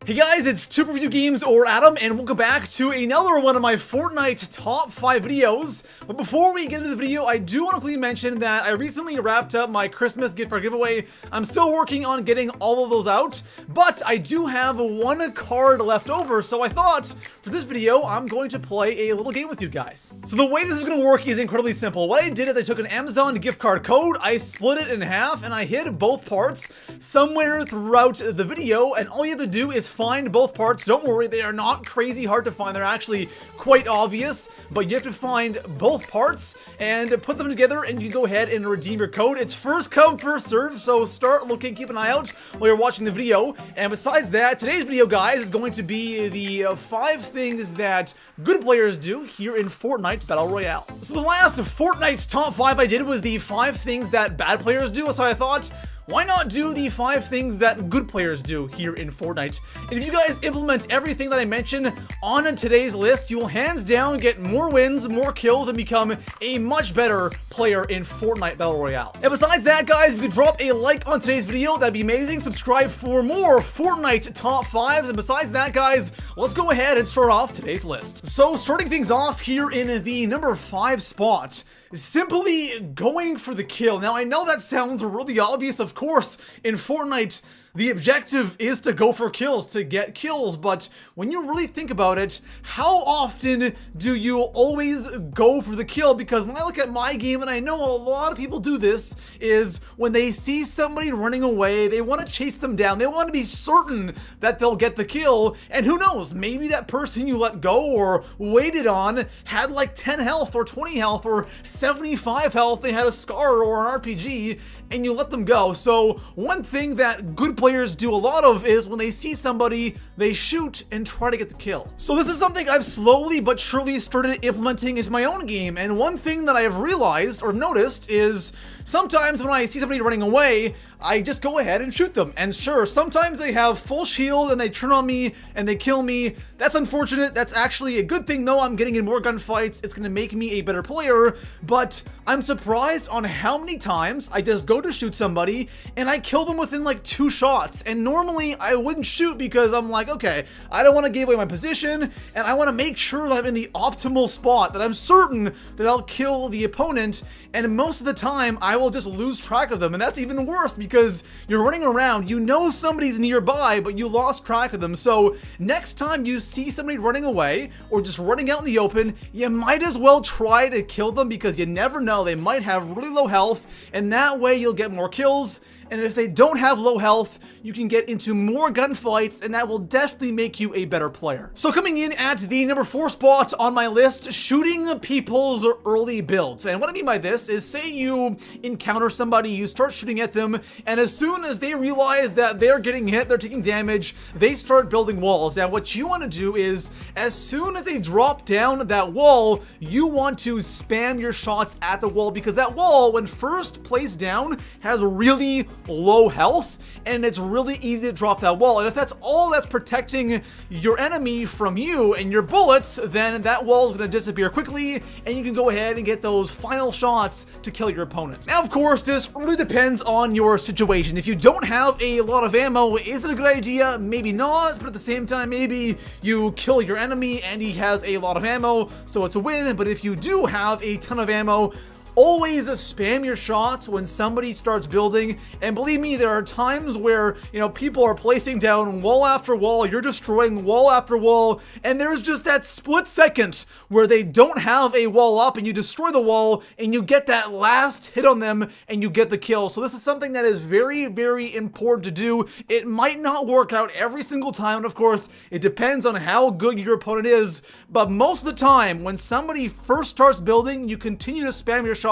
Hey guys, it's Super Review Games or Adam, and welcome back to another one of my Fortnite top 5 videos. But before we get into the video, I do want to quickly mention that I recently wrapped up my Christmas gift card giveaway. I'm still working on getting all of those out, but I do have one card left over, so I thought for this video, I'm going to play a little game with you guys. So the way this is going to work is incredibly simple. What I did is I took an Amazon gift card code, I split it in half, and I hid both parts somewhere throughout the video, and all you have to do is find both parts. Don't worry, they are not crazy hard to find. They're actually quite obvious, but you have to find both parts and put them together, and you can go ahead and redeem your code. It's first come, first serve, so start looking, keep an eye out while you're watching the video. And besides that, today's video, guys, is going to be the 5 things that good players do here in Fortnite Battle Royale. So the last Fortnite's top 5 I did was the 5 things that bad players do, so I thought, why not do the 5 things that good players do here in Fortnite? And if you guys implement everything that I mentioned on today's list, you will hands down get more wins, more kills, and become a much better player in Fortnite Battle Royale. And besides that, guys, if you could drop a like on today's video, that'd be amazing. Subscribe for more Fortnite top 5s. And besides that, guys, let's go ahead and start off today's list. So starting things off here in the number 5 spot, simply going for the kill. Now, I know that sounds really obvious. Of course, in Fortnite, the objective is to go for kills, to get kills, but when you really think about it, how often do you always go for the kill? Because when I look at my game, and I know a lot of people do this, is when they see somebody running away, they want to chase them down, they want to be certain that they'll get the kill, and who knows, maybe that person you let go or waited on had like 10 health or 20 health or 75 health, they had a scar or an RPG, and you let them go. So one thing that good players do a lot of is when they see somebody, they shoot and try to get the kill. So this is something I've slowly but surely started implementing into my own game, and one thing that I have realized or noticed is sometimes when I see somebody running away, I just go ahead and shoot them. And sure, sometimes they have full shield and they turn on me and they kill me. That's unfortunate. That's actually a good thing though. I'm getting in more gunfights. It's going to make me a better player, but I'm surprised on how many times I just go to shoot somebody and I kill them within like 2 shots. And normally I wouldn't shoot because I'm like, okay, I don't want to give away my position and I want to make sure that I'm in the optimal spot, that I'm certain that I'll kill the opponent. And most of the time I will just lose track of them. And that's even worse because you're running around, you know somebody's nearby, but you lost track of them. So next time you see somebody running away or just running out in the open, you might as well try to kill them because you never know, they might have really low health, and that way you'll get more kills. And if they don't have low health, you can get into more gunfights, and that will definitely make you a better player. So coming in at the number 4 spot on my list, shooting people's early builds. And what I mean by this is, say you encounter somebody, you start shooting at them, and as soon as they realize that they're getting hit, they're taking damage, they start building walls. And what you want to do is, as soon as they drop down that wall, you want to spam your shots at the wall, because that wall, when first placed down, has really low health, and it's really easy to drop that wall. And if that's all that's protecting your enemy from you and your bullets, then that wall is going to disappear quickly, and you can go ahead and get those final shots to kill your opponent. Now, of course, this really depends on your situation. If you don't have a lot of ammo, is it a good idea? Maybe not, but at the same time, maybe you kill your enemy and he has a lot of ammo, so it's a win. But if you do have a ton of ammo, always spam your shots when somebody starts building. And believe me, there are times where, you know, people are placing down wall after wall, you're destroying wall after wall, and there's just that split second where they don't have a wall up and you destroy the wall and you get that last hit on them and you get the kill. So this is something that is very, very important to do. It might not work out every single time, and of course, it depends on how good your opponent is, but most of the time, when somebody first starts building, you continue to spam your shots,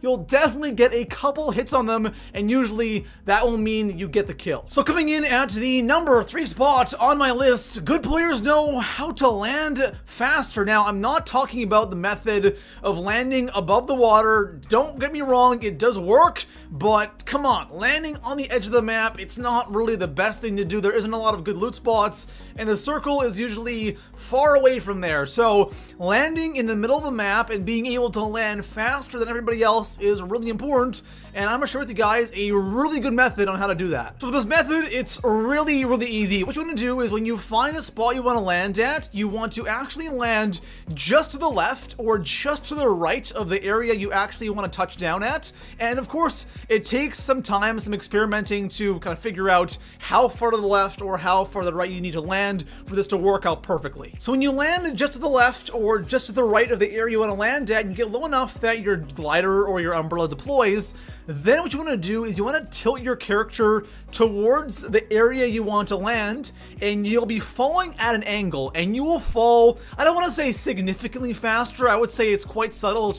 you'll definitely get a couple hits on them, and usually that will mean you get the kill. So coming in at the number 3 spot on my list, good players know how to land faster. Now, I'm not talking about the method of landing above the water. Don't get me wrong, it does work, but come on, landing on the edge of the map, it's not really the best thing to do. There isn't a lot of good loot spots, and the circle is usually far away from there. So landing in the middle of the map and being able to land faster than everybody else is really important, and I'm gonna share with you guys a really good method on how to do that. So for this method, it's really easy. What you want to do is when you find the spot you want to land at, you want to actually land just to the left or just to the right of the area you actually want to touch down at. And of course, it takes some time, some experimenting to kind of figure out how far to the left or how far to the right you need to land for this to work out perfectly. So when you land just to the left or just to the right of the area you want to land at, and you get low enough that your glider or your umbrella deploys, then what you want to do is you want to tilt your character towards the area you want to land, and you'll be falling at an angle, and you will fall, I don't want to say significantly faster, I would say it's quite subtle,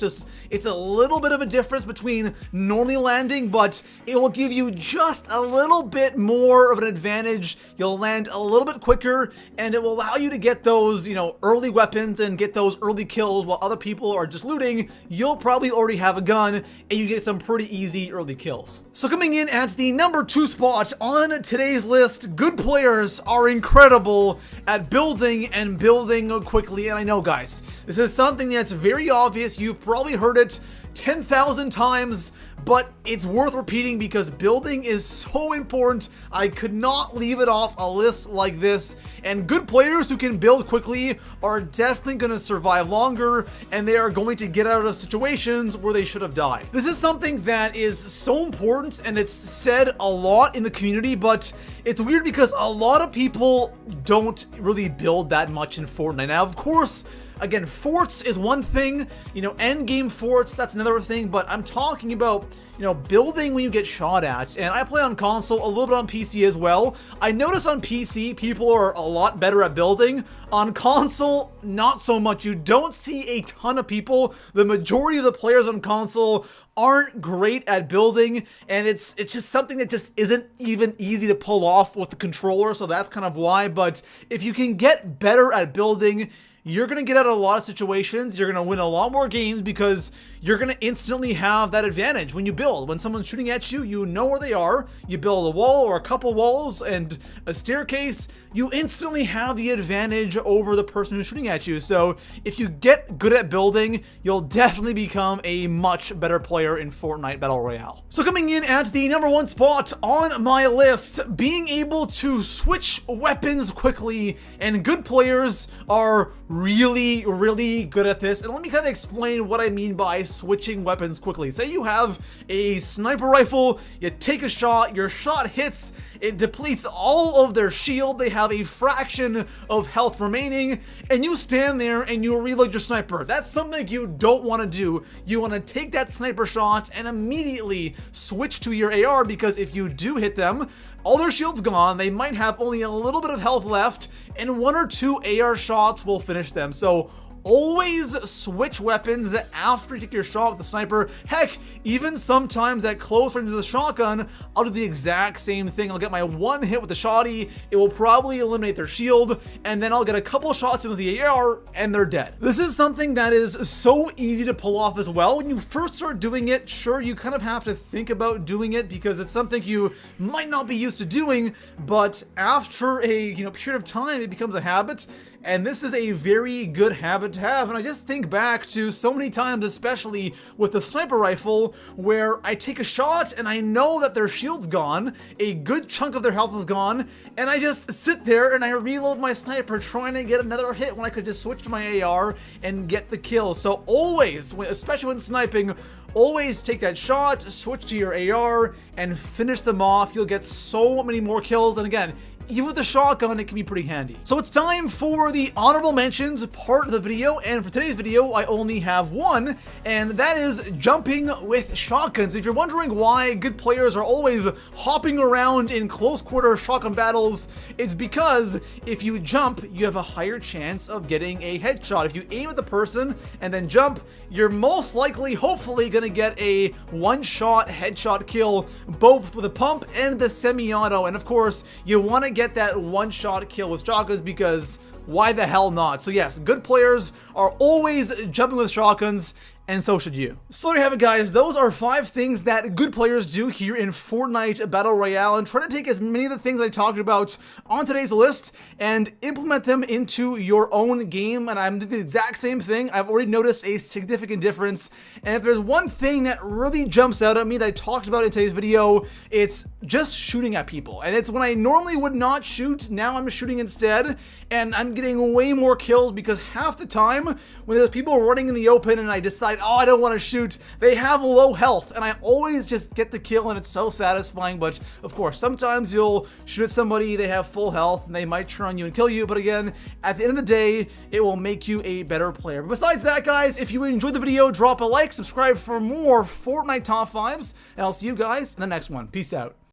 it's a little bit of a difference between normally landing, but it will give you just a little bit more of an advantage. You'll land a little bit quicker, and it will allow you to get those, early weapons and get those early kills while other people are just looting. You'll probably already have a gun, and you get some pretty easy early kills. So coming in at the number 2 spot on today's list, good players are incredible at building and building quickly. And I know, guys, this is something that's very obvious. You've probably heard it 10,000 times, but it's worth repeating because building is so important. I could not leave it off a list like this. And good players who can build quickly are definitely going to survive longer, and they are going to get out of situations where they should have died. This is something that is so important, and it's said a lot in the community, but it's weird because a lot of people don't really build that much in Fortnite. Now, of course, again, forts is one thing, end game forts, that's another thing, but I'm talking about, building when you get shot at. And I play on console, a little bit on PC as well. I notice on PC, people are a lot better at building. On console, not so much. You don't see a ton of people. The majority of the players on console aren't great at building, and it's just something that just isn't even easy to pull off with the controller, so that's kind of why. But if you can get better at building, you're going to get out of a lot of situations. You're going to win a lot more games because you're going to instantly have that advantage when you build. When someone's shooting at you, you know where they are. You build a wall or a couple walls and a staircase, you instantly have the advantage over the person who's shooting at you. So if you get good at building, you'll definitely become a much better player in Fortnite Battle Royale. So coming in at the number 1 spot on my list, being able to switch weapons quickly, and good players are really good at this. And let me kind of explain what I mean by switching weapons quickly. Say you have a sniper rifle, you take a shot, your shot hits, it depletes all of their shield, they have a fraction of health remaining, and you stand there and you reload your sniper. That's something you don't want to do. You want to take that sniper shot and immediately switch to your AR, because if you do hit them, all their shield's gone, they might have only a little bit of health left, and 1 or 2 AR shots will finish them. So always switch weapons after you take your shot with the sniper. Heck, even sometimes at close range of the shotgun, I'll do the exact same thing. I'll get my 1 hit with the shotty, it will probably eliminate their shield, and then I'll get a couple shots in with the AR, and they're dead. This is something that is so easy to pull off as well. When you first start doing it, sure, you kind of have to think about doing it because it's something you might not be used to doing, but after a period of time, it becomes a habit. And this is a very good habit to have. And I just think back to so many times, especially with the sniper rifle, where I take a shot and I know that their shield's gone, a good chunk of their health is gone, and I just sit there and I reload my sniper trying to get another hit when I could just switch to my AR and get the kill. So always, especially when sniping, always take that shot, switch to your AR, and finish them off. You'll get so many more kills. And again, even with the shotgun, it can be pretty handy. So it's time for the honorable mentions part of the video, and for today's video, I only have one, and that is jumping with shotguns. If you're wondering why good players are always hopping around in close quarter shotgun battles, it's because if you jump, you have a higher chance of getting a headshot. If you aim at the person and then jump, you're most likely, hopefully, gonna get a one-shot headshot kill, both with the pump and the semi-auto. And of course, you want to get that one-shot kill with shotguns because why the hell not? So yes, good players are always jumping with shotguns, and so should you. So there you have it, guys. Those are 5 things that good players do here in Fortnite Battle Royale, and try to take as many of the things I talked about on today's list and implement them into your own game. And I'm doing the exact same thing. I've already noticed a significant difference, and if there's one thing that really jumps out at me that I talked about in today's video, it's just shooting at people. And it's when I normally would not shoot, now I'm shooting instead, and I'm getting way more kills because half the time when there's people running in the open and I decide, oh, I don't want to shoot, they have low health, and I always just get the kill, and it's so satisfying. But of course, sometimes you'll shoot at somebody, they have full health, and they might turn on you and kill you, but again, at the end of the day, it will make you a better player. But besides that, guys, if you enjoyed the video, drop a like, subscribe for more Fortnite top 5s, and I'll see you guys in the next one. Peace out.